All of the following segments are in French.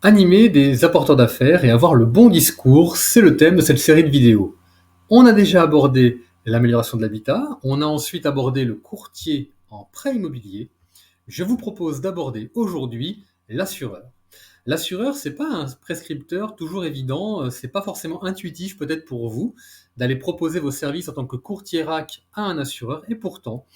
Animer des apporteurs d'affaires et avoir le bon discours, c'est le thème de cette série de vidéos. On a déjà abordé l'amélioration de l'habitat, on a ensuite abordé le courtier en prêt immobilier. Je vous propose d'aborder aujourd'hui l'assureur. L'assureur, c'est pas un prescripteur toujours évident, c'est pas forcément intuitif peut-être pour vous d'aller proposer vos services en tant que courtier RAC à un assureur, et pourtant,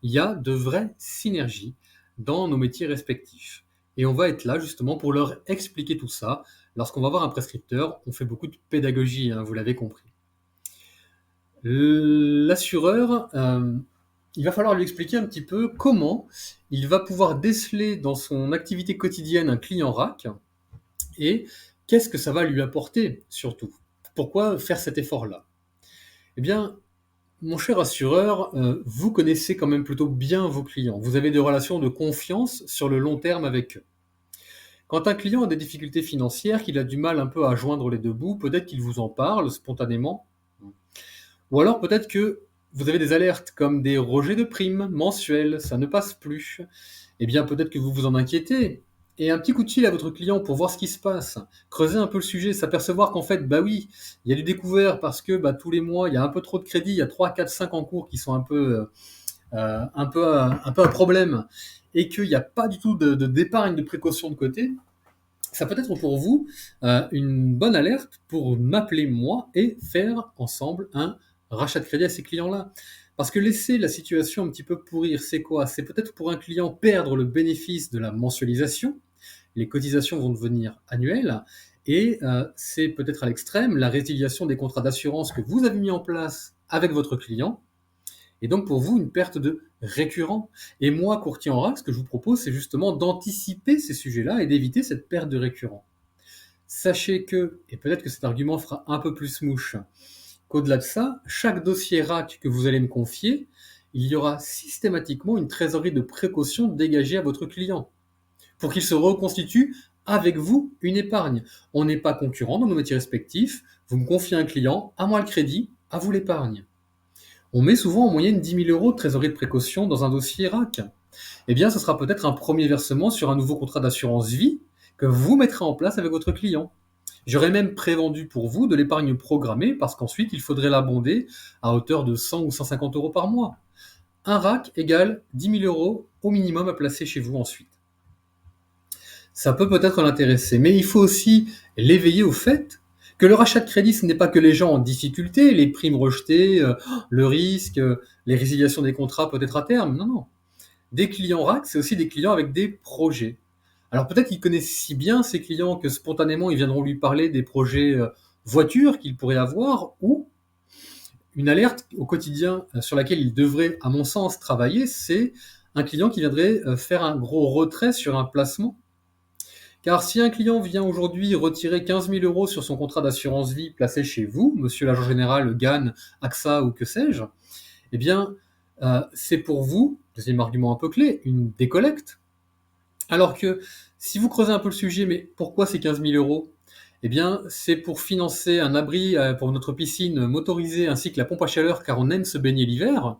il y a de vraies synergies dans nos métiers respectifs. Et on va être là justement pour leur expliquer tout ça. Lorsqu'on va voir un prescripteur, on fait beaucoup de pédagogie, hein, vous l'avez compris. L'assureur, il va falloir lui expliquer un petit peu comment il va pouvoir déceler dans son activité quotidienne un client RAC et qu'est-ce que ça va lui apporter surtout. Pourquoi faire cet effort-là? Eh bien, mon cher assureur, vous connaissez quand même plutôt bien vos clients. Vous avez des relations de confiance sur le long terme avec eux. Quand un client a des difficultés financières, qu'il a du mal un peu à joindre les deux bouts, peut-être qu'il vous en parle spontanément. Ou alors peut-être que vous avez des alertes comme des rejets de primes mensuels, ça ne passe plus. Eh bien peut-être que vous vous en inquiétez. Et un petit coup de fil à votre client pour voir ce qui se passe, creuser un peu le sujet, s'apercevoir qu'en fait, bah oui, il y a du découvert parce que bah, tous les mois, il y a un peu trop de crédits, il y a 3, 4, 5 en cours qui sont un peu un problème et qu'il n'y a pas du tout d'épargne de précaution de côté. Ça peut être pour vous une bonne alerte pour m'appeler moi et faire ensemble un rachat de crédit à ces clients-là. Parce que laisser la situation un petit peu pourrir, c'est quoi? C'est peut-être pour un client perdre le bénéfice de la mensualisation, les cotisations vont devenir annuelles, et c'est peut-être à l'extrême la résiliation des contrats d'assurance que vous avez mis en place avec votre client, et donc pour vous une perte de récurrent. Et moi, courtier en RAC, ce que je vous propose, c'est justement d'anticiper ces sujets-là et d'éviter cette perte de récurrent. Sachez que, et peut-être que cet argument fera un peu plus mouche, qu'au-delà de ça, chaque dossier RAC que vous allez me confier, il y aura systématiquement une trésorerie de précaution dégagée à votre client, pour qu'il se reconstitue avec vous une épargne. On n'est pas concurrents dans nos métiers respectifs, vous me confiez un client, à moi le crédit, à vous l'épargne. On met souvent en moyenne 10 000 euros de trésorerie de précaution dans un dossier RAC. Eh bien, ce sera peut-être un premier versement sur un nouveau contrat d'assurance vie que vous mettrez en place avec votre client. J'aurais même prévendu pour vous de l'épargne programmée parce qu'ensuite, il faudrait l'abonder à hauteur de 100 ou 150 euros par mois. Un RAC égale 10 000 euros au minimum à placer chez vous ensuite. Ça peut peut-être l'intéresser, mais il faut aussi l'éveiller au fait que le rachat de crédit, ce n'est pas que les gens en difficulté, les primes rejetées, le risque, les résiliations des contrats peut-être à terme. Non, non. Des clients RAC, c'est aussi des clients avec des projets. Alors peut-être qu'ils connaissent si bien ces clients que spontanément ils viendront lui parler des projets voitures qu'il pourrait avoir, ou une alerte au quotidien sur laquelle il devrait, à mon sens, travailler, c'est un client qui viendrait faire un gros retrait sur un placement. Car si un client vient aujourd'hui retirer 15 000 euros sur son contrat d'assurance vie placé chez vous, monsieur l'agent général, GAN, AXA ou que sais-je, eh bien, c'est pour vous, deuxième argument un peu clé, une décollecte. Alors que si vous creusez un peu le sujet, mais pourquoi ces 15 000 euros? Eh bien, c'est pour financer un abri pour notre piscine motorisée ainsi que la pompe à chaleur car on aime se baigner l'hiver.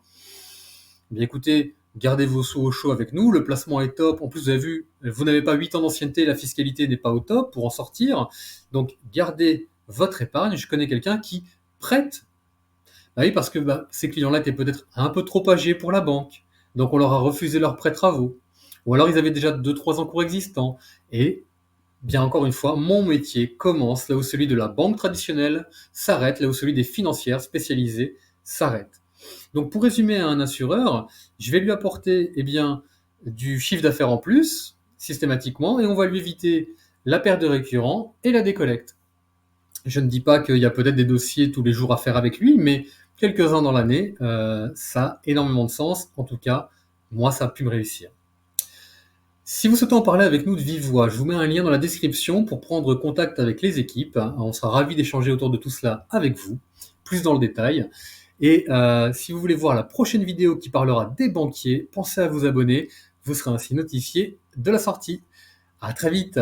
Eh bien, écoutez, gardez vos sous au chaud avec nous, le placement est top. En plus, vous avez vu, vous n'avez pas 8 ans d'ancienneté, la fiscalité n'est pas au top pour en sortir. Donc, gardez votre épargne. Je connais quelqu'un qui prête. Bah oui, parce que ces clients-là étaient peut-être un peu trop âgés pour la banque. Donc, on leur a refusé leur prêt travaux. Ou alors, ils avaient déjà 2, 3 encours existants. Et, bien encore une fois, mon métier commence là où celui de la banque traditionnelle s'arrête, là où celui des financières spécialisées s'arrête. Donc pour résumer à un assureur, je vais lui apporter du chiffre d'affaires en plus, systématiquement, et on va lui éviter la perte de récurrent et la décollecte. Je ne dis pas qu'il y a peut-être des dossiers tous les jours à faire avec lui, mais quelques-uns dans l'année, ça a énormément de sens. En tout cas, moi, ça a pu me réussir. Si vous souhaitez en parler avec nous de vive voix, je vous mets un lien dans la description pour prendre contact avec les équipes. On sera ravis d'échanger autour de tout cela avec vous, plus dans le détail. Et si vous voulez voir la prochaine vidéo qui parlera des banquiers, pensez à vous abonner. Vous serez ainsi notifié de la sortie. À très vite.